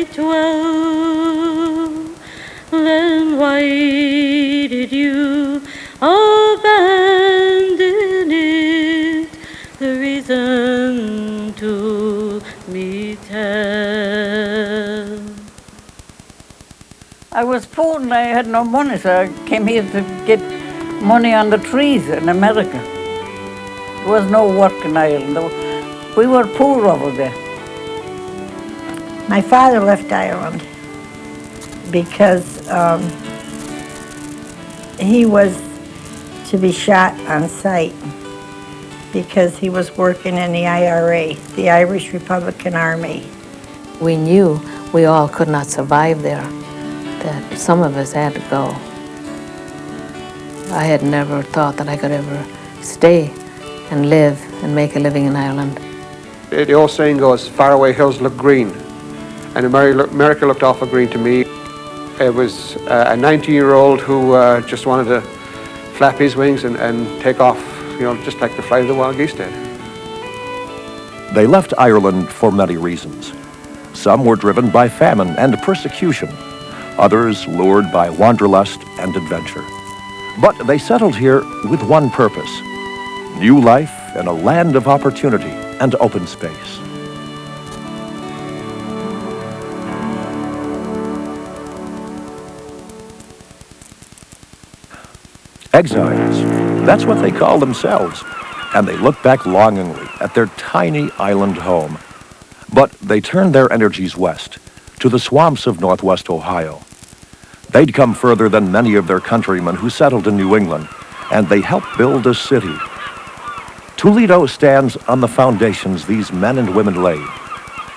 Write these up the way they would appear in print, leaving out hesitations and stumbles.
dwell, then why did you abandon it? The reason to me tell. I was poor and I had no money, so I came here to get money on the trees in America. There was no work in Ireland. We were poor over there. My father left Ireland because he was to be shot on sight because he was working in the IRA, the Irish Republican Army. We knew we all could not survive there, that some of us had to go. I had never thought that I could ever stay and live and make a living in Ireland. The old saying goes, faraway hills look green, and America looked awful green to me. It was a 19-year-old who just wanted to flap his wings and take off, you know, just like the flight of the wild geese did. They left Ireland for many reasons. Some were driven by famine and persecution, others lured by wanderlust and adventure. But they settled here with one purpose: new life in a land of opportunity and open space. Exiles, that's what they call themselves, and they look back longingly at their tiny island home. But they turned their energies west, to the swamps of northwest Ohio. They'd come further than many of their countrymen who settled in New England, and they helped build a city. Toledo stands on the foundations these men and women laid.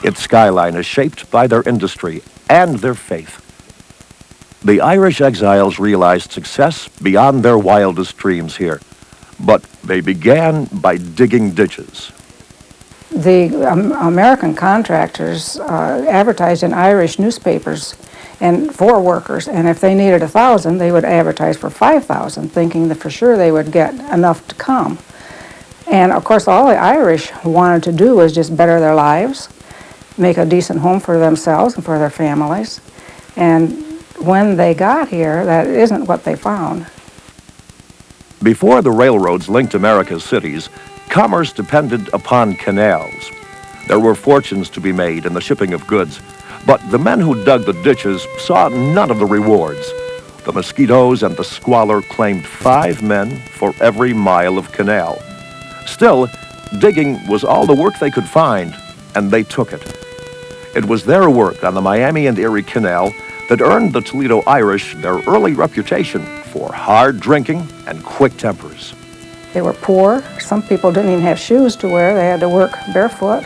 Its skyline is shaped by their industry and their faith. The Irish exiles realized success beyond their wildest dreams here, but they began by digging ditches. The American contractors advertised in Irish newspapers and for workers, and if they needed 1,000, they would advertise for 5,000, thinking that for sure they would get enough to come. And of course, all the Irish wanted to do was just better their lives, make a decent home for themselves and for their families. And when they got here, that isn't what they found. Before the railroads linked America's cities, commerce depended upon canals. There were fortunes to be made in the shipping of goods, but the men who dug the ditches saw none of the rewards. The mosquitoes and the squalor claimed 5 men for every mile of canal. Still, digging was all the work they could find, and they took it. It was their work on the Miami and Erie Canal that earned the Toledo Irish their early reputation for hard drinking and quick tempers. They were poor. Some people didn't even have shoes to wear. They had to work barefoot.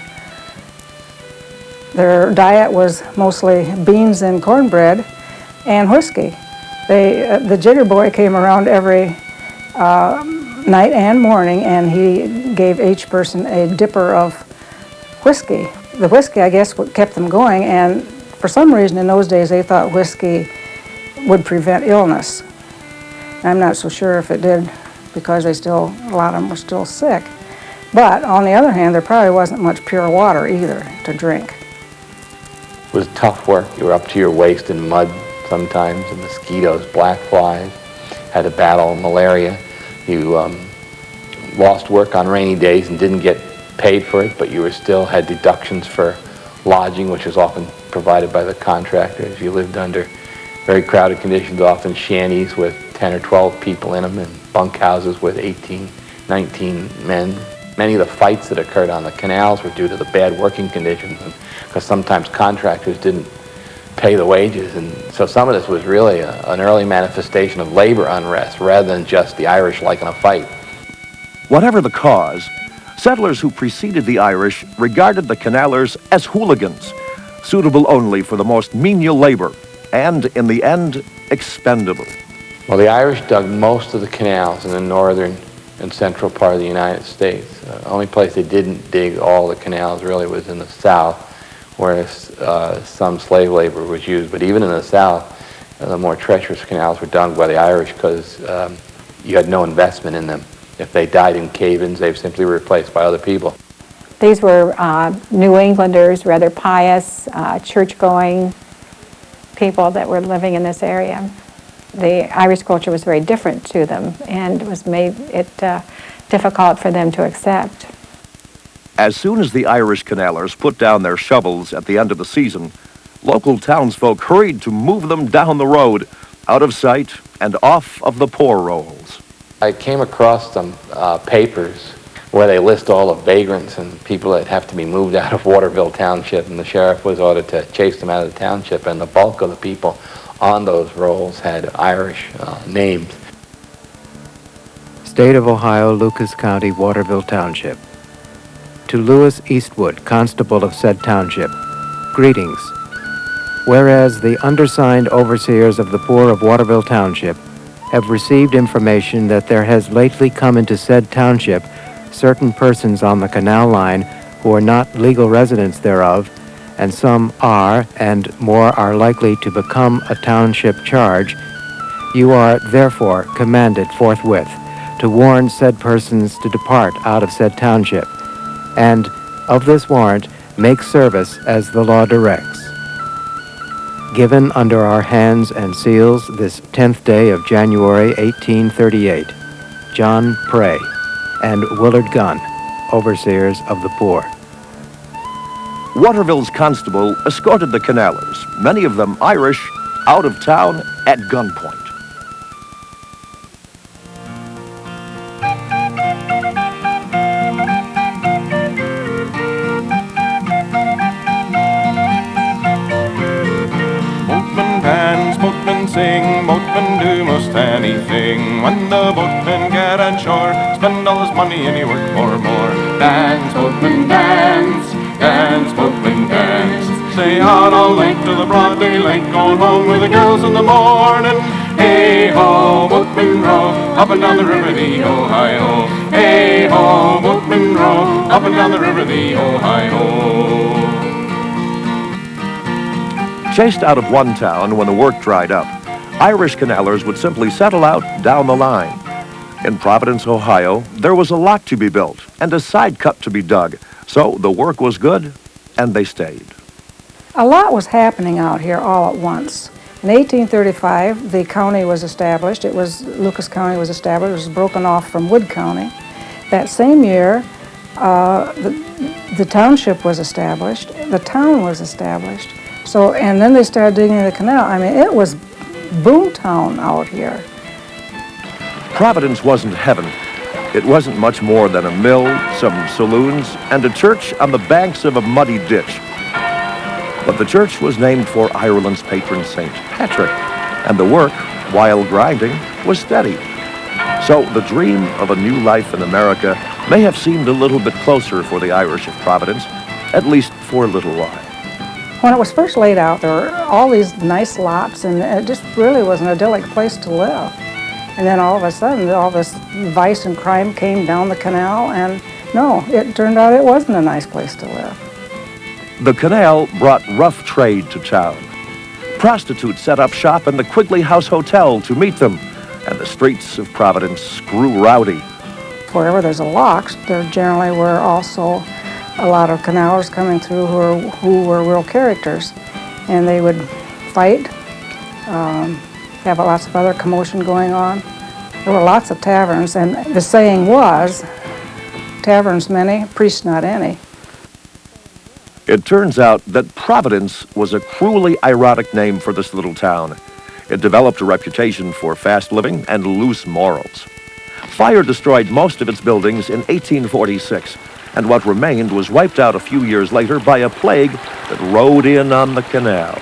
Their diet was mostly beans and cornbread and whiskey. The jigger boy came around every night and morning, and he gave each person a dipper of whiskey. The whiskey, I guess, what kept them going, and for some reason in those days they thought whiskey would prevent illness. I'm not so sure if it did, because a lot of them were still sick. But on the other hand, there probably wasn't much pure water either to drink. It was tough work. You were up to your waist in mud sometimes, and mosquitoes, black flies, had to battle malaria. You lost work on rainy days and didn't get paid for it, but you still had deductions for lodging, which was often provided by the contractors. You lived under very crowded conditions, often shanties with 10 or 12 people in them, and bunkhouses with 18, 19 men. Many of the fights that occurred on the canals were due to the bad working conditions, because sometimes contractors didn't pay the wages, and so some of this was really an early manifestation of labor unrest rather than just the Irish liking a fight. Whatever the cause, settlers who preceded the Irish regarded the canalers as hooligans, suitable only for the most menial labor, and in the end, expendable. Well, the Irish dug most of the canals in the northern and central part of the United States. The only place they didn't dig all the canals really was in the south, where some slave labor was used. But even in the south, the more treacherous canals were dug by the Irish because you had no investment in them. If they died in cave-ins, they were simply replaced by other people. These were New Englanders, rather pious, church-going people that were living in this area. The Irish culture was very different to them and was made it difficult for them to accept. As soon as the Irish canalers put down their shovels at the end of the season, local townsfolk hurried to move them down the road, out of sight and off of the poor rolls. I came across some papers where they list all the vagrants and people that have to be moved out of Waterville Township, and the sheriff was ordered to chase them out of the township, and the bulk of the people on those rolls had Irish names. State of Ohio, Lucas County, Waterville Township. To Louis Eastwood, Constable of said township, greetings. Whereas the undersigned overseers of the poor of Waterville Township have received information that there has lately come into said township certain persons on the canal line who are not legal residents thereof, and some are, and more are likely to become a township charge, you are therefore commanded forthwith to warn said persons to depart out of said township, and of this warrant make service as the law directs. Given under our hands and seals this 10th day of January 1838, John Pray and Willard Gunn, overseers of the poor. Waterville's constable escorted the canalers, many of them Irish, out of town at gunpoint. Boatmen dance, boatmen sing, boatmen do most anything. When the boatmen get on shore, spend all his money and he work for more. Dance, boatmen, dance, dance, boatmen, dance. Stay out all night till the broad daylight, going home with the girls in the morning. Hey ho, boatmen row, up and down the river the Ohio. Hey ho, boatmen row, up and down the river the Ohio. Chased out of one town when the work dried up, Irish canalers would simply settle out down the line. In Providence, Ohio, there was a lock to be built and a side cut to be dug, so the work was good, and they stayed. A lot was happening out here all at once. In 1835, the county was established. Lucas County was established. It was broken off from Wood County. That same year, the township was established. The town was established. So, and then they started digging the canal. I mean, it was boomtown out here. Providence wasn't heaven. It wasn't much more than a mill, some saloons, and a church on the banks of a muddy ditch. But the church was named for Ireland's patron St. Patrick, and the work, while grinding, was steady. So the dream of a new life in America may have seemed a little bit closer for the Irish of Providence, at least for a little while. When it was first laid out, there were all these nice lots, and it just really was an idyllic place to live. And then all of a sudden, all this vice and crime came down the canal, and no, it turned out it wasn't a nice place to live. The canal brought rough trade to town. Prostitutes set up shop in the Quigley House Hotel to meet them, and the streets of Providence grew rowdy. Wherever there's a lock, there generally were also a lot of canalers coming through who were real characters, and they would fight, have lots of other commotion going on. There were lots of taverns, and the saying was, taverns many, priests not any. It turns out that Providence was a cruelly ironic name for this little town. It developed a reputation for fast living and loose morals. Fire destroyed most of its buildings in 1846, and what remained was wiped out a few years later by a plague that rode in on the canal.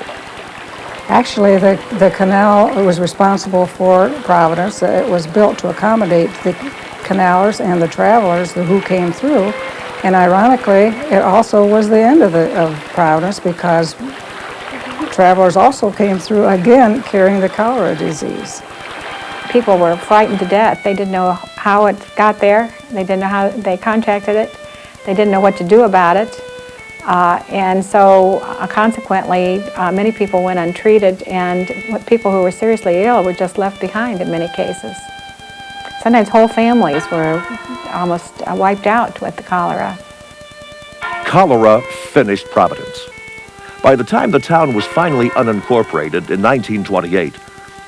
Actually, the canal was responsible for Providence. It was built to accommodate the canalers and the travelers who came through. And ironically, it also was the end of Providence, because travelers also came through again carrying the cholera disease. People were frightened to death. They didn't know how it got there. They didn't know how they contracted it. They didn't know what to do about it. And so consequently, many people went untreated, and people who were seriously ill were just left behind in many cases. Sometimes whole families were almost wiped out with the cholera. cholera finished Providence. By the time the town was finally unincorporated in 1928,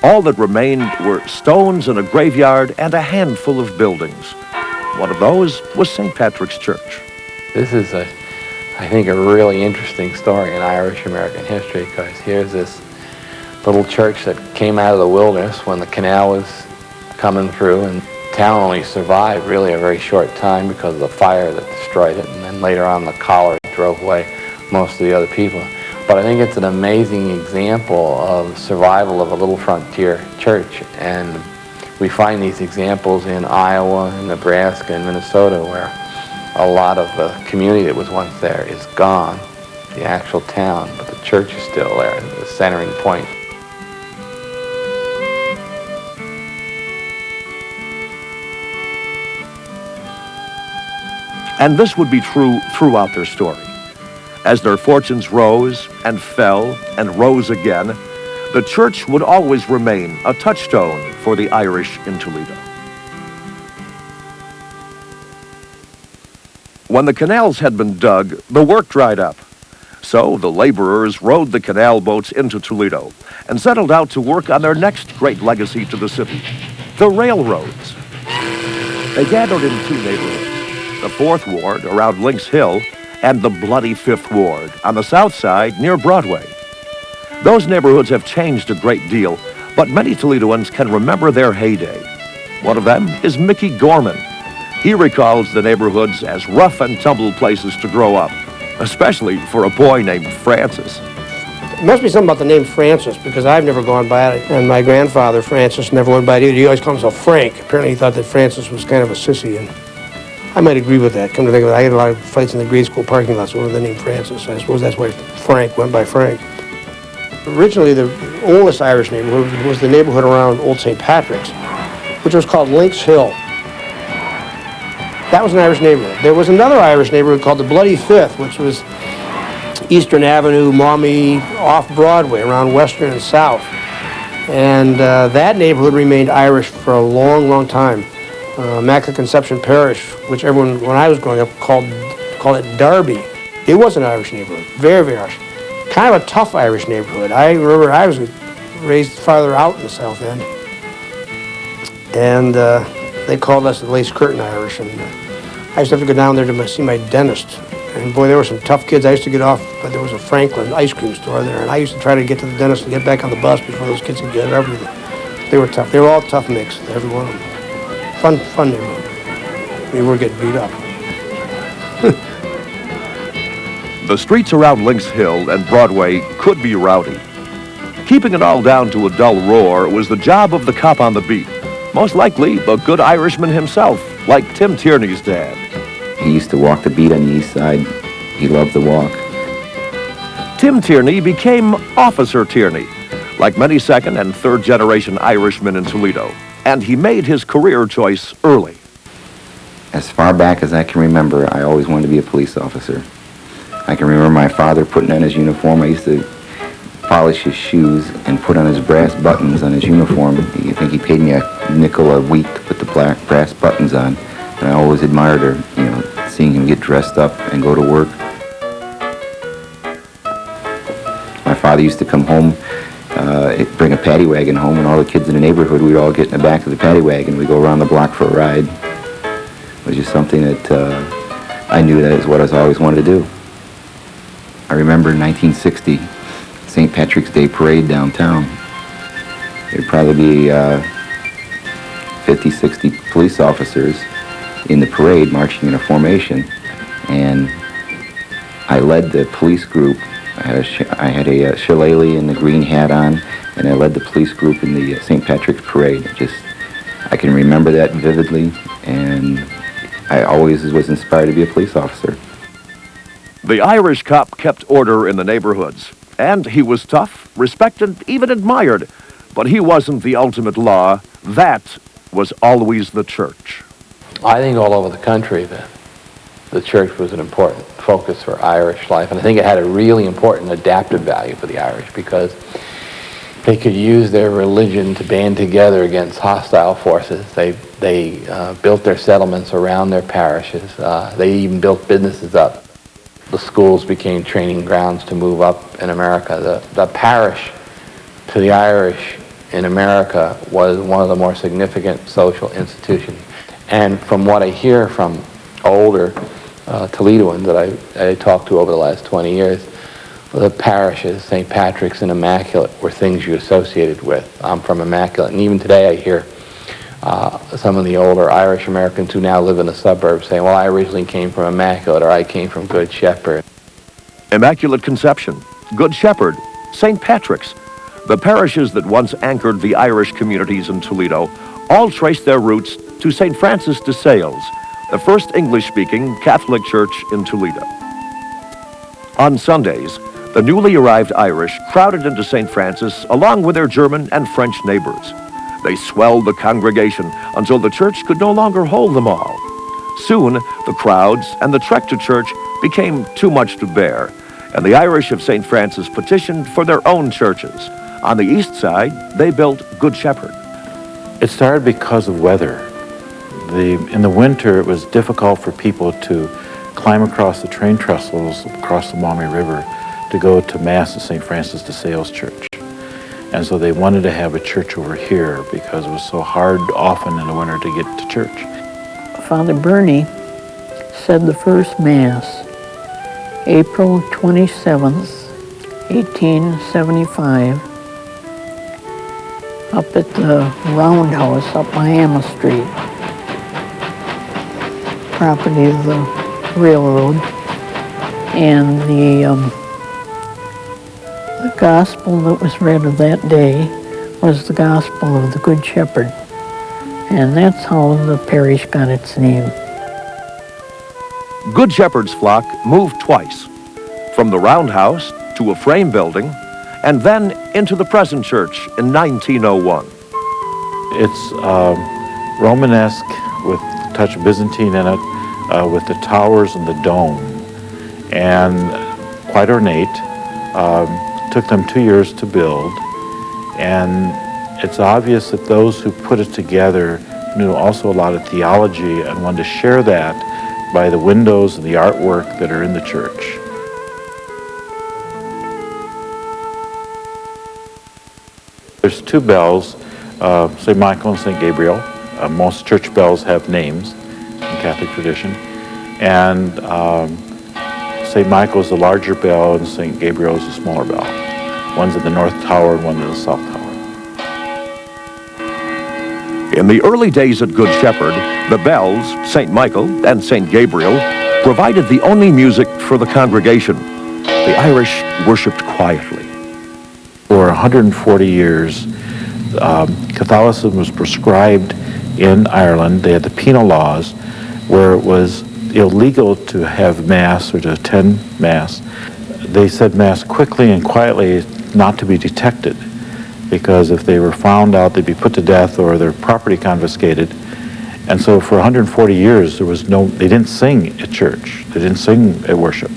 all that remained were stones in a graveyard and a handful of buildings. One of those was St. Patrick's Church. This is, I think, a really interesting story in Irish-American history, because here's this little church that came out of the wilderness when the canal was coming through, and the town only survived really a very short time because of the fire that destroyed it, and then later on the cholera drove away most of the other people. But I think it's an amazing example of survival of a little frontier church, and we find these examples in Iowa, and Nebraska, and Minnesota, where a lot of the community that was once there is gone, the actual town, but the church is still there, the centering point. And this would be true throughout their story. As their fortunes rose and fell and rose again, the church would always remain a touchstone for the Irish in Toledo. When the canals had been dug, the work dried up. So the laborers rowed the canal boats into Toledo and settled out to work on their next great legacy to the city, the railroads. They gathered in two neighborhoods, the 4th Ward around Lynx Hill and the bloody 5th Ward on the south side near Broadway. Those neighborhoods have changed a great deal, but many Toledoans can remember their heyday. One of them is Mickey Gorman. He recalls the neighborhoods as rough and tumble places to grow up, especially for a boy named Francis. It must be something about the name Francis, because I've never gone by it, and my grandfather, Francis, never went by it either. He always called himself Frank. Apparently he thought that Francis was kind of a sissy, and I might agree with that. Come to think of it, I had a lot of fights in the grade school parking lots over the name Francis. I suppose that's why Frank went by Frank. Originally, the oldest Irish neighborhood was the neighborhood around Old St. Patrick's, which was called Lynx Hill. That was an Irish neighborhood. There was another Irish neighborhood called the Bloody 5th, which was Eastern Avenue, Maumee, off Broadway, around Western and South. And that neighborhood remained Irish for a long, long time. Immaculate Conception Parish, which everyone, when I was growing up, called it Derby. It was an Irish neighborhood, very, very Irish. Kind of a tough Irish neighborhood. I remember I was raised farther out in the South End. And they called us the Lace Curtain Irish. And I used to have to go down there to see my dentist. And boy, there were some tough kids. I used to get off, but there was a Franklin ice cream store there. And I used to try to get to the dentist and get back on the bus before those kids could get everything. They were tough. They were all tough mix, every one of them. Fun neighborhood. We were getting beat up. The streets around Lynx Hill and Broadway could be rowdy. Keeping it all down to a dull roar was the job of the cop on the beat. Most likely, a good Irishman himself, like Tim Tierney's dad. He used to walk the beat on the east side. He loved to walk. Tim Tierney became Officer Tierney, like many second and third generation Irishmen in Toledo, and he made his career choice early. As far back as I can remember, I always wanted to be a police officer. I can remember my father putting on his uniform. I used to polish his shoes and put on his brass buttons on his uniform. I think he paid me a nickel a week to put the black brass buttons on. And I always admired her, seeing him get dressed up and go to work. My father used to come home, bring a paddy wagon home, and all the kids in the neighborhood, we'd all get in the back of the paddy wagon. We'd go around the block for a ride. It was just something that I knew that is what I always wanted to do. I remember in 1960, St. Patrick's Day parade downtown. There'd probably be 50, 60 police officers in the parade marching in a formation, and I led the police group. I had a shillelagh and the green hat on, and I led the police group in the St. Patrick's parade. I can remember that vividly, and I always was inspired to be a police officer. The Irish cop kept order in the neighborhoods, and he was tough, respected, even admired, but he wasn't the ultimate law. That was always the church. I think all over the country the church was an important focus for Irish life, and I think it had a really important adaptive value for the Irish because they could use their religion to band together against hostile forces. They built their settlements around their parishes. They even built businesses up The schools became training grounds to move up in America. The parish to the Irish in America was one of the more significant social institutions. And from what I hear from older Toledoans that I talked to over the last 20 years, the parishes, St. Patrick's and Immaculate, were things you associated with. I'm from Immaculate, and even today I hear some of the older Irish Americans who now live in the suburbs saying, well, I originally came from Immaculate, or I came from Good Shepherd. Immaculate Conception, Good Shepherd, St. Patrick's, the parishes that once anchored the Irish communities in Toledo all trace their roots to St. Francis de Sales, the first English-speaking Catholic church in Toledo. On Sundays, the newly arrived Irish crowded into St. Francis along with their German and French neighbors. They swelled the congregation until the church could no longer hold them all. Soon, the crowds and the trek to church became too much to bear, and the Irish of St. Francis petitioned for their own churches. On the east side, they built Good Shepherd. It started because of weather. In the winter, it was difficult for people to climb across the train trestles across the Maumee River to go to Mass at St. Francis de Sales Church. And so they wanted to have a church over here because it was so hard often in the winter to get to church. Father Bernie said the first Mass, April 27th, 1875, up at the Roundhouse up Miami Street, property of the railroad. And the gospel that was read of that day was the gospel of the Good Shepherd. And that's how the parish got its name. Good Shepherd's flock moved twice, from the roundhouse to a frame building, and then into the present church in 1901. It's Romanesque with a touch of Byzantine in it, with the towers and the dome, and quite ornate. Took them 2 years to build, and it's obvious that those who put it together knew also a lot of theology and wanted to share that by the windows and the artwork that are in the church. There's two bells, St. Michael and St. Gabriel. Most church bells have names in Catholic tradition. And St. Michael is the larger bell and St. Gabriel is the smaller bell. One's in the north tower and one in the south tower. In the early days at Good Shepherd, the bells, St. Michael and St. Gabriel, provided the only music for the congregation. The Irish worshipped quietly. For 140 years, Catholicism was prescribed in Ireland. They had the penal laws where it was illegal to have Mass or to attend Mass. They said Mass quickly and quietly, not to be detected, because if they were found out, they'd be put to death or their property confiscated. And so for 140 years, they didn't sing at church. They didn't sing at worship.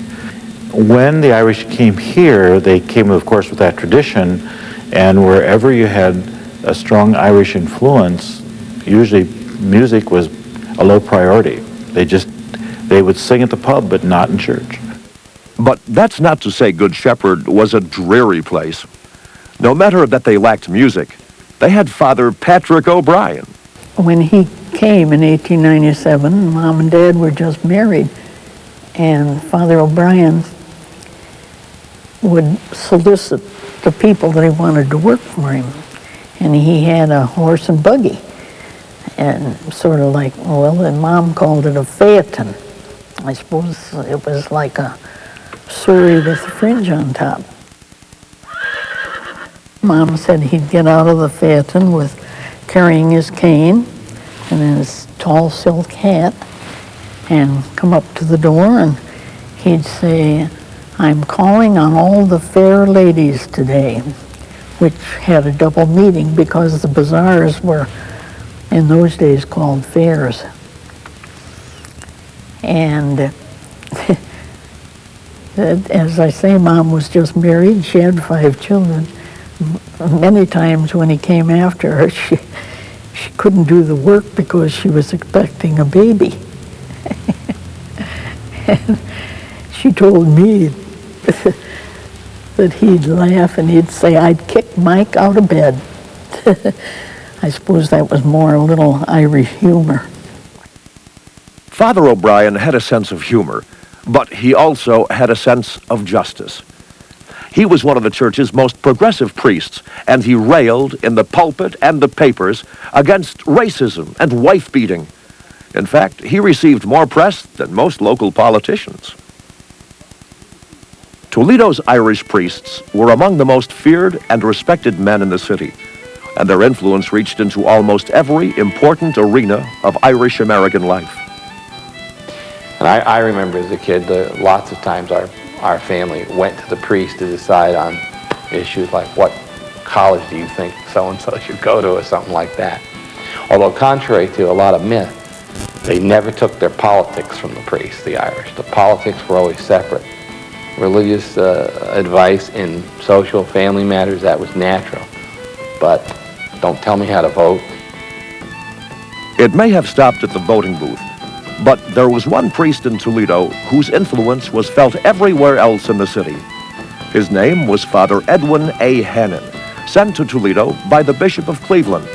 When the Irish came here, they came, of course, with that tradition, and wherever you had a strong Irish influence, usually music was a low priority. They would sing at the pub, but not in church. But that's not to say Good Shepherd was a dreary place. No matter that they lacked music, they had Father Patrick O'Brien. When he came in 1897, Mom and Dad were just married, and Father O'Brien would solicit the people that he wanted to work for him. And he had a horse and buggy, and sort of like, well, and Mom called it a phaeton. I suppose it was like a surrey with a fringe on top. Mom said he'd get out of the phaeton with carrying his cane and his tall silk hat and come up to the door, and he'd say, "I'm calling on all the fair ladies today," which had a double meaning because the bazaars were in those days called fairs. And as I say, Mom was just married. She had 5 children. Many times when he came after her, she couldn't do the work because she was expecting a baby. And she told me that he'd laugh and he'd say, I'd kick Mike out of bed. I suppose that was more a little Irish humor. Father O'Brien had a sense of humor, but he also had a sense of justice. He was one of the church's most progressive priests, and he railed in the pulpit and the papers against racism and wife-beating. In fact, he received more press than most local politicians. Toledo's Irish priests were among the most feared and respected men in the city, and their influence reached into almost every important arena of Irish American life. And I remember as a kid, lots of times our family went to the priest to decide on issues like what college do you think so-and-so should go to or something like that. Although contrary to a lot of myth, they never took their politics from the priest, the Irish. The politics were always separate. Religious advice in social, family matters, that was natural. But don't tell me how to vote. It may have stopped at the voting booth, but there was one priest in Toledo whose influence was felt everywhere else in the city. His name was Father Edwin A. Hannan, sent to Toledo by the Bishop of Cleveland.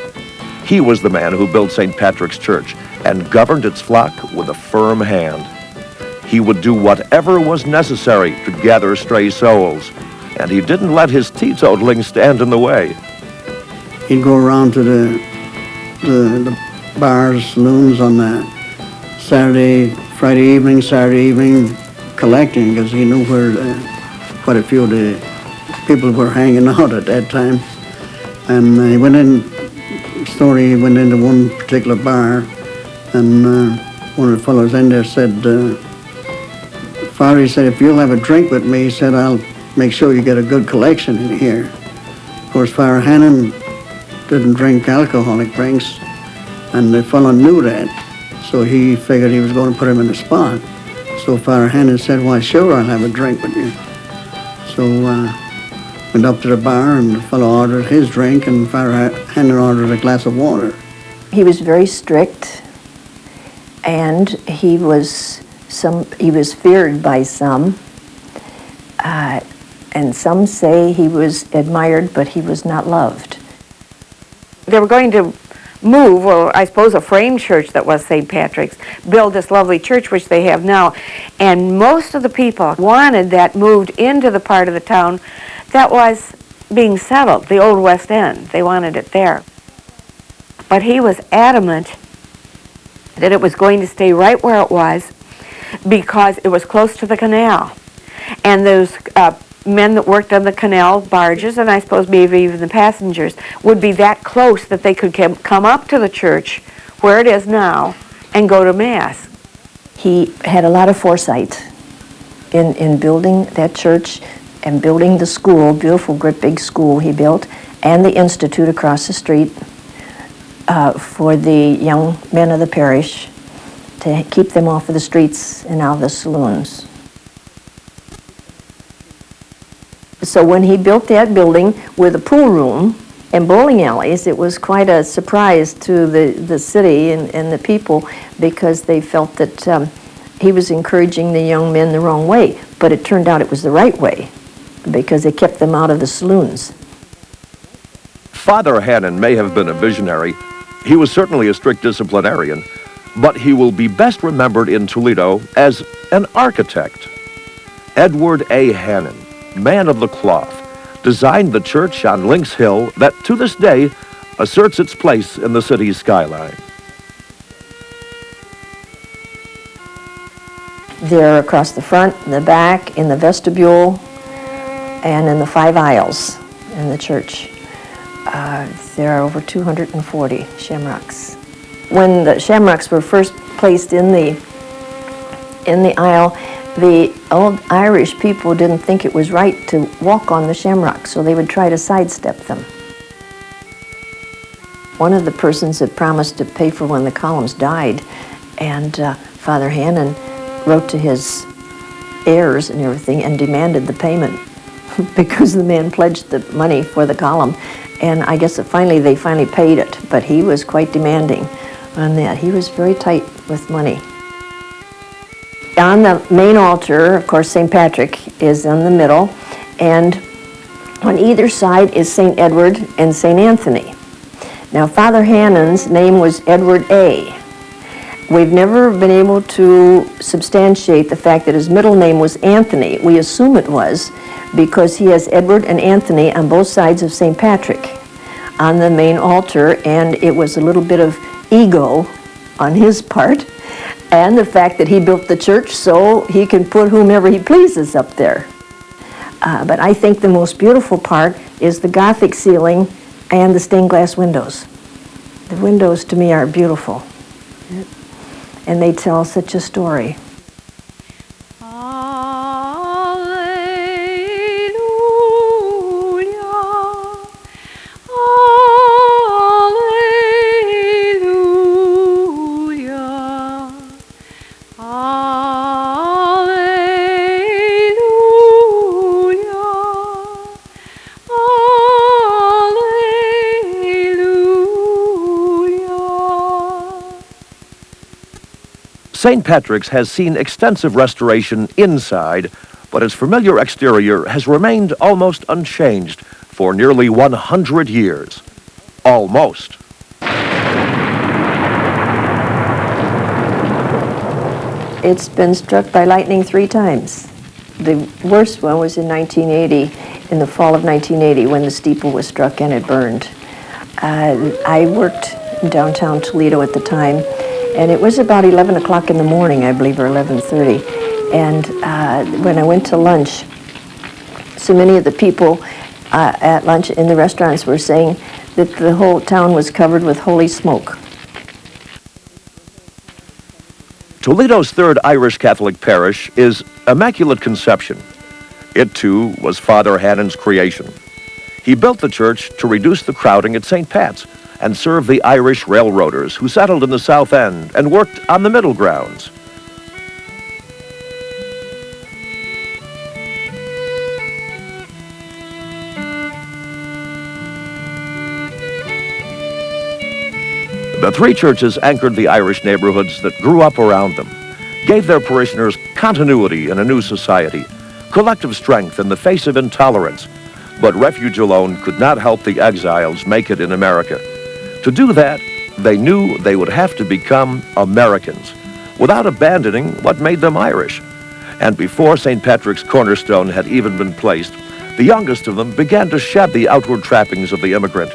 He was the man who built St. Patrick's Church and governed its flock with a firm hand. He would do whatever was necessary to gather stray souls, and he didn't let his teetotaling stand in the way. He'd go around to the bars, saloons on the Friday evening, collecting, because he knew where quite a few of the people were hanging out at that time. And he went into one particular bar, and one of the fellows in there said, Father, he said, if you'll have a drink with me, he said, I'll make sure you get a good collection in here. Of course, Father Hannan didn't drink alcoholic drinks, and the fellow knew that, so he figured he was going to put him in the spot. So Father Hannan said, why, sure, I'll have a drink with you. So went up to the bar, and the fellow ordered his drink, and Father Hannan ordered a glass of water. He was very strict, and he was feared by some, and some say he was admired, but he was not loved. They were going to move, or I suppose a frame church that was St. Patrick's, build this lovely church which they have now, and most of the people wanted that moved into the part of the town that was being settled, the old West End. They wanted it there. But he was adamant that it was going to stay right where it was because it was close to the canal. And those men that worked on the canal barges, and I suppose maybe even the passengers, would be that close that they could come up to the church where it is now and go to Mass. He had a lot of foresight in building that church and building the school, beautiful, great big school he built, and the institute across the street for the young men of the parish to keep them off of the streets and out of the saloons. So when he built that building with a pool room and bowling alleys, it was quite a surprise to the city and the people, because they felt that he was encouraging the young men the wrong way. But it turned out it was the right way, because it kept them out of the saloons. Father Hannan may have been a visionary. He was certainly a strict disciplinarian, but he will be best remembered in Toledo as an architect. Edward A. Hannan, man of the cloth, designed the church on Lynx Hill that to this day asserts its place in the city's skyline. They're across the front, in the back, in the vestibule, and in the 5 aisles in the church. There are over 240 shamrocks. When the shamrocks were first placed in the aisle, the old Irish people didn't think it was right to walk on the shamrocks, so they would try to sidestep them. One of the persons had promised to pay for when the columns died, and Father Hannan wrote to his heirs and everything and demanded the payment because the man pledged the money for the column. And I guess they finally paid it, but he was quite demanding on that. He was very tight with money. on the main altar, of course, St. Patrick is in the middle, and on either side is St. Edward and St. Anthony. Now, Father Hannan's name was Edward A. We've never been able to substantiate the fact that his middle name was Anthony. We assume it was because he has Edward and Anthony on both sides of St. Patrick on the main altar, and it was a little bit of ego on his part, and the fact that he built the church so he can put whomever he pleases up there. But I think the most beautiful part is the Gothic ceiling and the stained glass windows. The windows to me are beautiful, and they tell such a story. St. Patrick's has seen extensive restoration inside, but its familiar exterior has remained almost unchanged for nearly 100 years. Almost. It's been struck by lightning 3 times. The worst one was in 1980, in the fall of 1980, when the steeple was struck and it burned. I worked in downtown Toledo at the time, and it was about 11 o'clock in the morning, I believe, or 11:30. And when I went to lunch, so many of the people at lunch in the restaurants were saying that the whole town was covered with holy smoke. Toledo's third Irish Catholic parish is Immaculate Conception. It, too, was Father Hannan's creation. He built the church to reduce the crowding at St. Pat's and serve the Irish railroaders who settled in the South End and worked on the middle grounds. The 3 churches anchored the Irish neighborhoods that grew up around them, gave their parishioners continuity in a new society, collective strength in the face of intolerance. But refuge alone could not help the exiles make it in America. To do that, they knew they would have to become Americans, without abandoning what made them Irish. And before St. Patrick's cornerstone had even been placed, the youngest of them began to shed the outward trappings of the immigrant.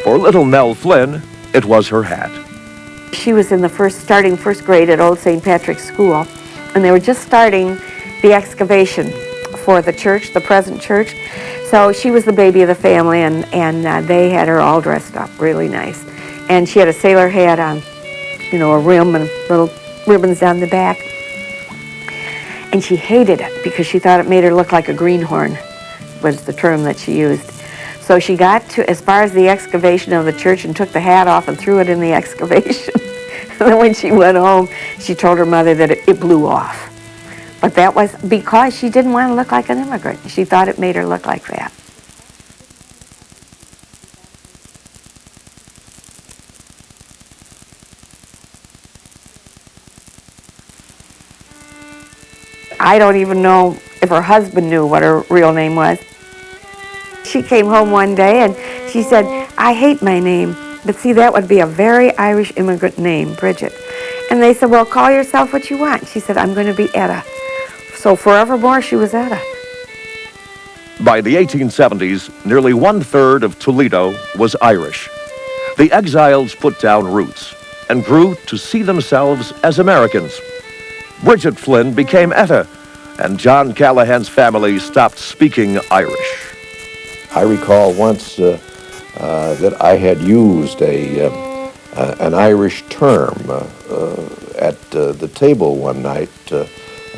For little Nell Flynn, it was her hat. She was in the starting first grade at Old St. Patrick's School, and they were just starting the excavation for the church, the present church. So she was the baby of the family, and they had her all dressed up really nice. And she had a sailor hat on, you know, a rim and little ribbons down the back. And she hated it because she thought it made her look like a greenhorn, was the term that she used. So she got to as far as the excavation of the church and took the hat off and threw it in the excavation. And then when she went home, she told her mother that it blew off. But that was because she didn't want to look like an immigrant. She thought it made her look like that. I don't even know if her husband knew what her real name was. She came home one day and she said, "I hate my name, but see, that would be a very Irish immigrant name, Bridget." And they said, "Well, call yourself what you want." She said, "I'm going to be Etta." So forevermore, she was Etta. By the 1870s, nearly 1/3 of Toledo was Irish. The exiles put down roots and grew to see themselves as Americans. Bridget Flynn became Etta, and John Callahan's family stopped speaking Irish. I recall once that I had used an Irish term at the table one night.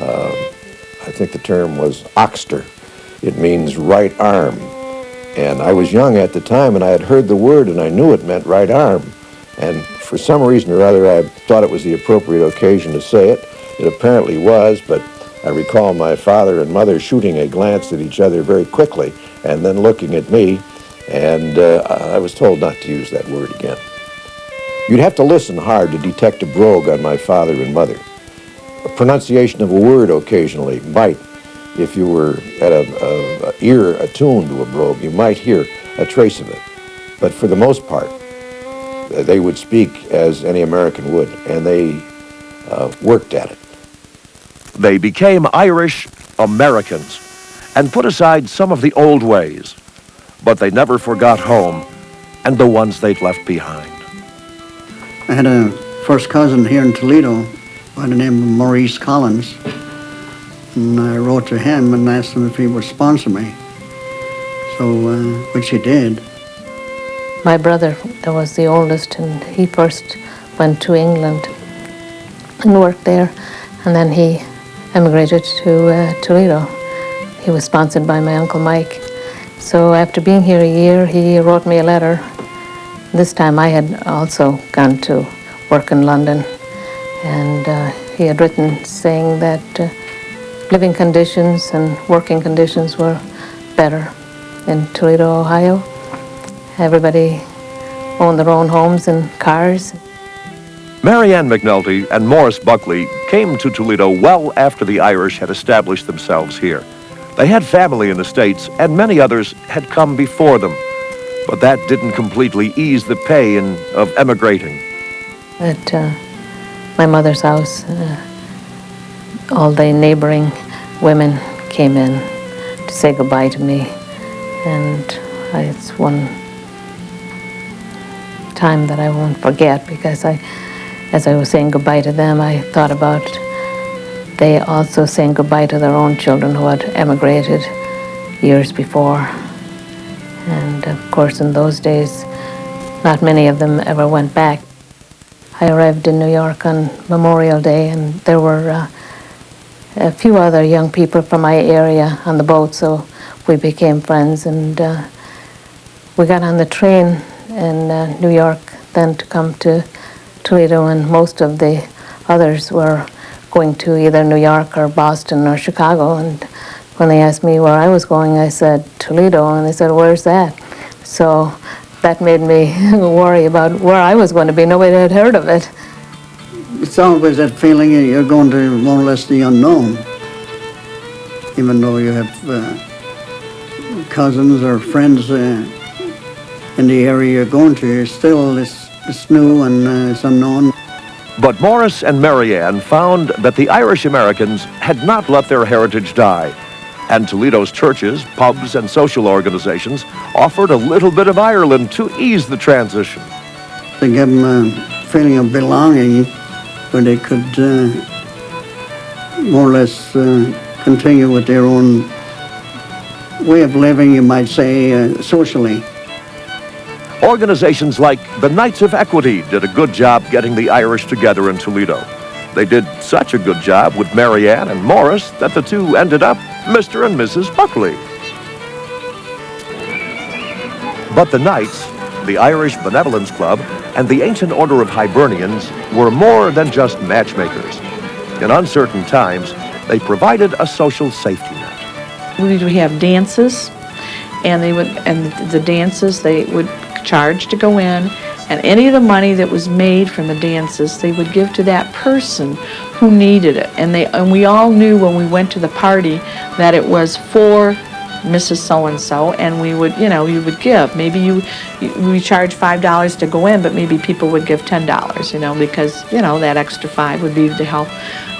I think the term was oxter. It means right arm. And I was young at the time, and I had heard the word, and I knew it meant right arm. And for some reason or other, I thought it was the appropriate occasion to say it. It apparently was, but I recall my father and mother shooting a glance at each other very quickly and then looking at me, and I was told not to use that word again. You'd have to listen hard to detect a brogue on my father and mother. pronunciation of a word occasionally might, if you were at a ear attuned to a brogue, you might hear a trace of it. But for the most part, they would speak as any American would, and they worked at it. They became Irish Americans and put aside some of the old ways, but they never forgot home and the ones they'd left behind. I had a first cousin here in Toledo by the name of Maurice Collins, and I wrote to him and asked him if he would sponsor me, so which he did. My brother was the oldest, and he first went to England and worked there, and then he emigrated to Toledo. He was sponsored by my Uncle Mike. So after being here a year, he wrote me a letter. This time I had also gone to work in London, and he had written saying that living conditions and working conditions were better in Toledo, Ohio. Everybody owned their own homes and cars. Marianne McNulty and Morris Buckley came to Toledo well after the Irish had established themselves here. They had family in the States, and many others had come before them. But that didn't completely ease the pain of emigrating. At my mother's house, all the neighboring women came in to say goodbye to me. And it's one time that I won't forget, because as I was saying goodbye to them, I thought about they also saying goodbye to their own children who had emigrated years before. And of course, in those days, not many of them ever went back. I arrived in New York on Memorial Day, and there were a few other young people from my area on the boat, so we became friends, and we got on the train in New York then to come to Toledo, and most of the others were going to either New York or Boston or Chicago. And when they asked me where I was going, I said Toledo, and they said, "Where's that?" So that made me worry about where I was going to be. Nobody had heard of it. It's always that feeling that you're going to more or less the unknown, even though you have cousins or friends in the area you're going to. Still, it's new and it's unknown. But Morris and Marianne found that the Irish Americans had not let their heritage die, and Toledo's churches, pubs, and social organizations offered a little bit of Ireland to ease the transition. They gave them a feeling of belonging where they could more or less continue with their own way of living, you might say, socially. Organizations like the Knights of Equity did a good job getting the Irish together in Toledo. They did such a good job with Marianne and Morris that the two ended up Mr. and Mrs. Buckley. But the Knights, the Irish Benevolence Club, and the Ancient Order of Hibernians were more than just matchmakers. In uncertain times, they provided a social safety net. We would have dances, and the dances they would charge to go in, and any of the money that was made from the dances they would give to that person who needed it. And we all knew when we went to the party that it was for Mrs. So-and-so, and we would, you would give. Maybe we charged $5 to go in, but maybe people would give $10, because, that extra $5 would be to help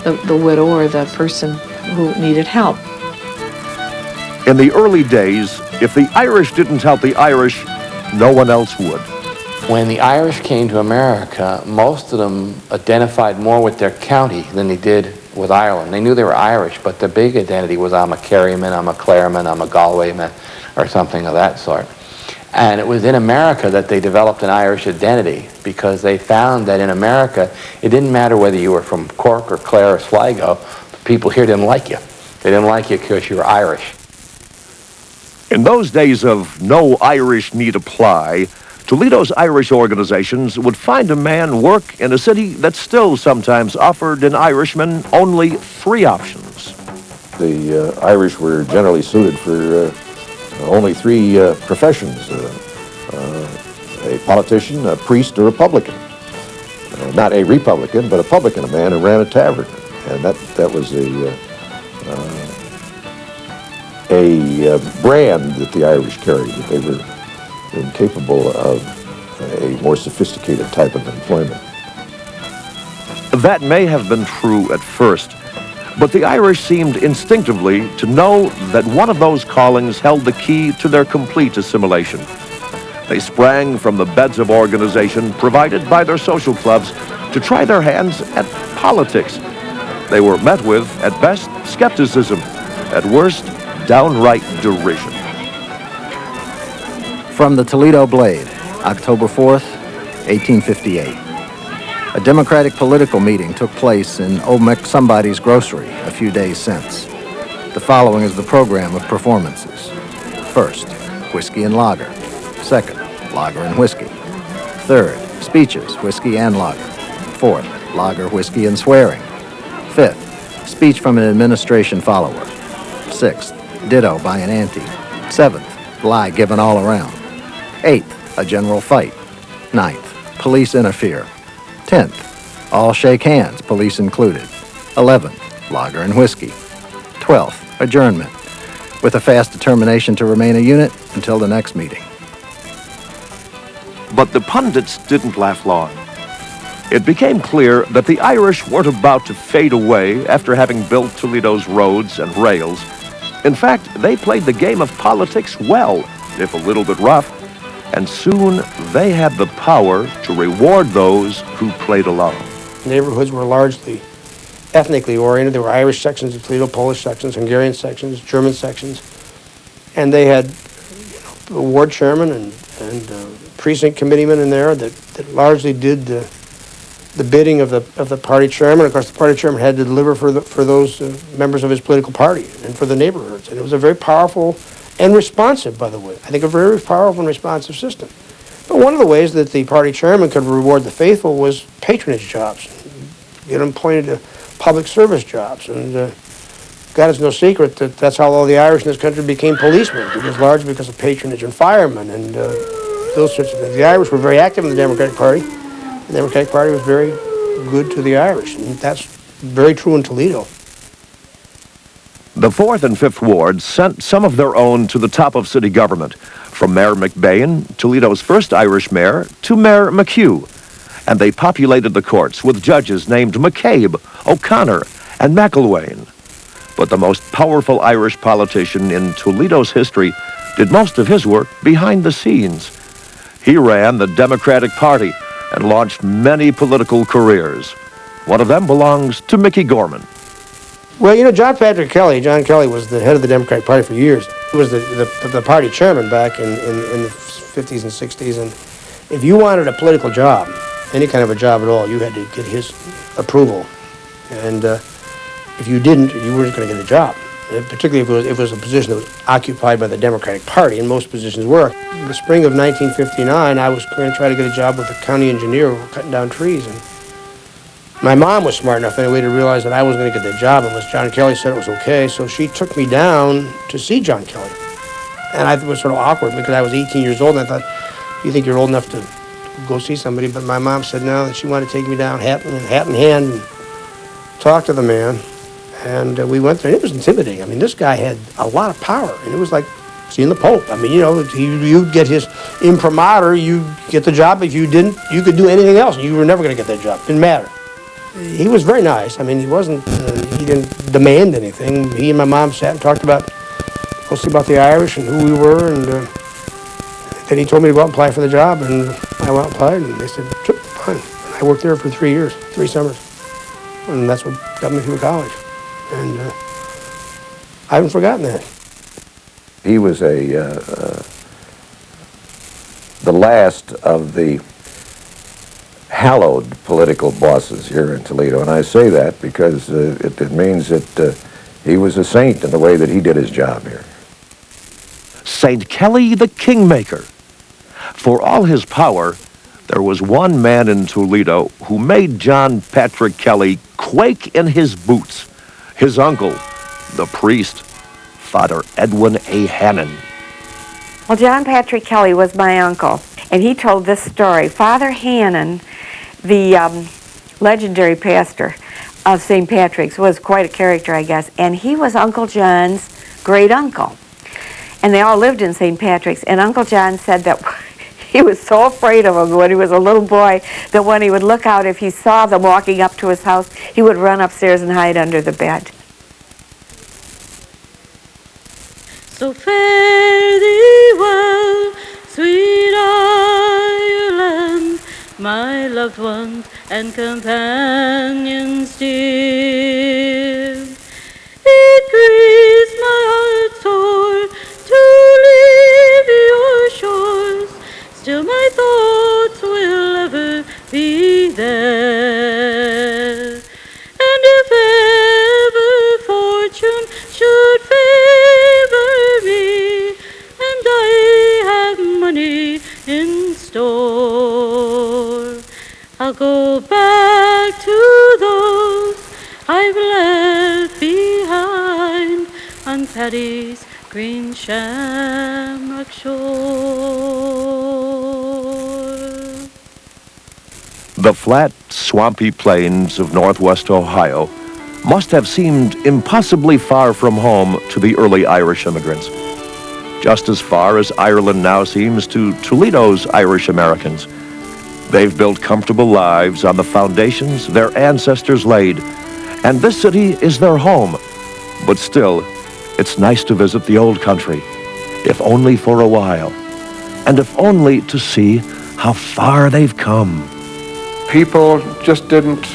the widow or the person who needed help. In the early days, if the Irish didn't help the Irish, no one else would. When the Irish came to America, most of them identified more with their county than they did with Ireland. They knew they were Irish, but their big identity was I'm a Kerryman, I'm a Clareman, I'm a Galwayman, or something of that sort. And it was in America that they developed an Irish identity, because they found that in America, it didn't matter whether you were from Cork or Clare or Sligo, the people here didn't like you. They didn't like you because you were Irish. In those days of no Irish need apply, Toledo's Irish organizations would find a man work in a city that still sometimes offered an Irishman only 3 options. The Irish were generally suited for only 3 professions, a politician, a priest, or a publican. Not a Republican, but a publican, a man who ran a tavern. And that was a brand that the Irish carried, that they were incapable of a more sophisticated type of employment. That may have been true at first, but the Irish seemed instinctively to know that one of those callings held the key to their complete assimilation. They sprang from the beds of organization provided by their social clubs to try their hands at politics. They were met with, at best, skepticism, at worst, downright derision. From the Toledo Blade, October 4th, 1858. A Democratic political meeting took place in Old McSomebody's grocery a few days since. The following is the program of performances. First, whiskey and lager. Second, lager and whiskey. Third, speeches, whiskey and lager. Fourth, lager, whiskey, and swearing. Fifth, speech from an administration follower. Sixth, ditto by an auntie. Seventh, lie given all around. Eighth, a general fight. Ninth, police interfere. 10th, all shake hands, police included. 11th, lager and whiskey. 12th, adjournment, with a fast determination to remain a unit until the next meeting. But the pundits didn't laugh long. It became clear that the Irish weren't about to fade away after having built Toledo's roads and rails. In fact, they played the game of politics well, if a little bit rough, and soon they had the power to reward those who played along. Neighborhoods were largely ethnically oriented. There were Irish sections of Toledo, Polish sections, Hungarian sections, German sections, and they had a ward chairman and precinct committeemen in there that largely did the bidding of the party chairman. Of course, the party chairman had to deliver for those members of his political party and for the neighborhoods, and it was a very powerful and responsive, by the way. I think a very powerful and responsive system. But one of the ways that the party chairman could reward the faithful was patronage jobs, get them appointed to public service jobs. And God, it's no secret that that's how all the Irish in this country became policemen. It was largely because of patronage and firemen and those sorts of things. The Irish were very active in the Democratic Party. The Democratic Party was very good to the Irish, and that's very true in Toledo. The 4th and 5th wards sent some of their own to the top of city government, from Mayor McBain, Toledo's first Irish mayor, to Mayor McHugh. And they populated the courts with judges named McCabe, O'Connor, and McIlwain. But the most powerful Irish politician in Toledo's history did most of his work behind the scenes. He ran the Democratic Party and launched many political careers. One of them belongs to Mickey Gorman. Well, you know, John Kelly was the head of the Democratic Party for years. He was the party chairman back in the 50s and 60s. And if you wanted a political job, any kind of a job at all, you had to get his approval. And if you didn't, you weren't going to get a job. And particularly if it was a position that was occupied by the Democratic Party, and most positions were. In the spring of 1959, I was going to try to get a job with the county engineer cutting down trees. And my mom was smart enough anyway to realize that I wasn't going to get the job unless John Kelly said it was okay, so she took me down to see John Kelly. And I was sort of awkward because I was 18 years old, and I thought, you think you're old enough to go see somebody? But my mom said no, that she wanted to take me down, hat in hand, and talk to the man. And we went there, and it was intimidating. I mean, this guy had a lot of power, and it was like seeing the Pope. I mean, you know, you'd get his imprimatur, you get the job. If you didn't, you could do anything else, and you were never going to get that job. Didn't matter. He was very nice. I mean, he didn't demand anything. He and my mom sat and talked mostly about the Irish and who we were, and then he told me to go out and apply for the job, and I went out and applied, and they said, sure, fine. And I worked there for 3 years, 3 summers, and that's what got me through college. And I haven't forgotten that. He was the last of the hallowed political bosses here in Toledo, and I say that because it means that he was a saint in the way that he did his job here. St. Kelly the Kingmaker. For all his power, there was one man in Toledo who made John Patrick Kelly quake in his boots. His uncle, the priest, Father Edwin A. Hannan. Well, John Patrick Kelly was my uncle, and he told this story. Father Hannan, the legendary pastor, of St. Patrick's was quite a character, I guess, and he was Uncle John's great uncle. And they all lived in St. Patrick's, and Uncle John said that he was so afraid of them when he was a little boy that when he would look out, if he saw them walking up to his house, he would run upstairs and hide under the bed. So fare thee well, sweet Ireland, my loved ones and companions dear. It grieves my heart sore to leave your shores, still my thoughts will ever be there. And if ever fortune should favor me, and I have money in store, I'll go back to those I've left behind on Paddy's green shamrock shore. The flat, swampy plains of northwest Ohio must have seemed impossibly far from home to the early Irish immigrants. Just as far as Ireland now seems to Toledo's Irish Americans. They've built comfortable lives on the foundations their ancestors laid, and this city is their home. But still, it's nice to visit the old country, if only for a while, and if only to see how far they've come. People just didn't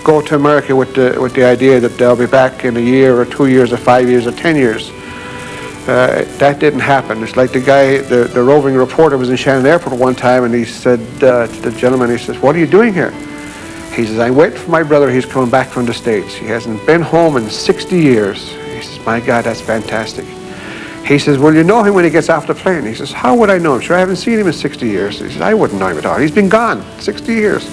go to America with the idea that they'll be back in a year or 2 years or 5 years or 10 years. That didn't happen. It's like the guy, the roving reporter was in Shannon Airport one time, and he said to the gentleman, he says, "What are you doing here?" He says, "I'm waiting for my brother. He's coming back from the States. He hasn't been home in 60 years. He says, "My God, that's fantastic." He says, "Will you know him when he gets off the plane?" He says, "How would I know him? Sure, I haven't seen him in 60 years. He says, "I wouldn't know him at all. He's been gone 60 years.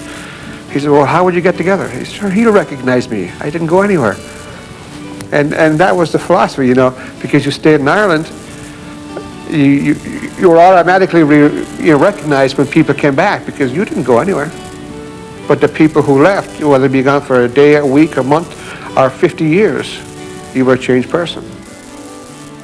He said, "Well, how would you get together?" He said, "Sure, he'll recognize me. I didn't go anywhere." And that was the philosophy, you know, because you stayed in Ireland, you were automatically recognized when people came back because you didn't go anywhere. But the people who left, whether they be gone for a day, a week, a month, or 50 years, you were a changed person.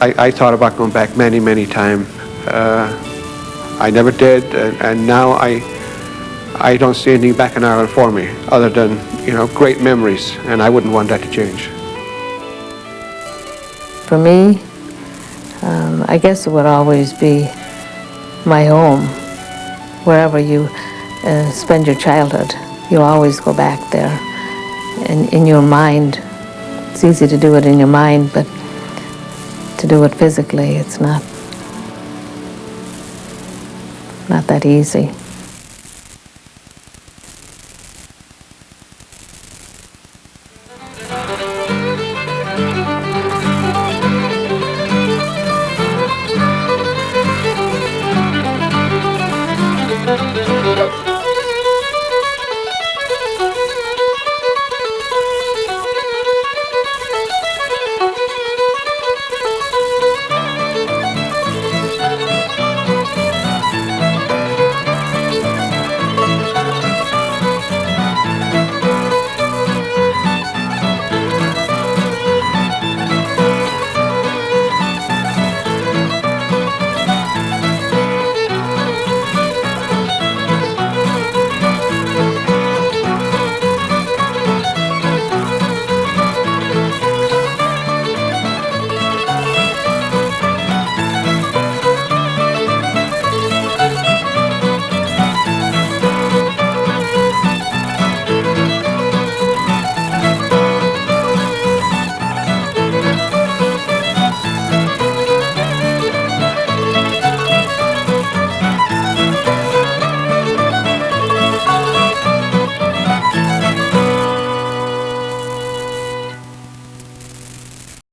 I thought about going back many, many times. I never did, and now I don't see anything back in Ireland for me other than, you know, great memories, and I wouldn't want that to change. For me, I guess it would always be my home. Wherever you spend your childhood, you always go back there. And in your mind, it's easy to do it in your mind, but to do it physically, it's not that easy.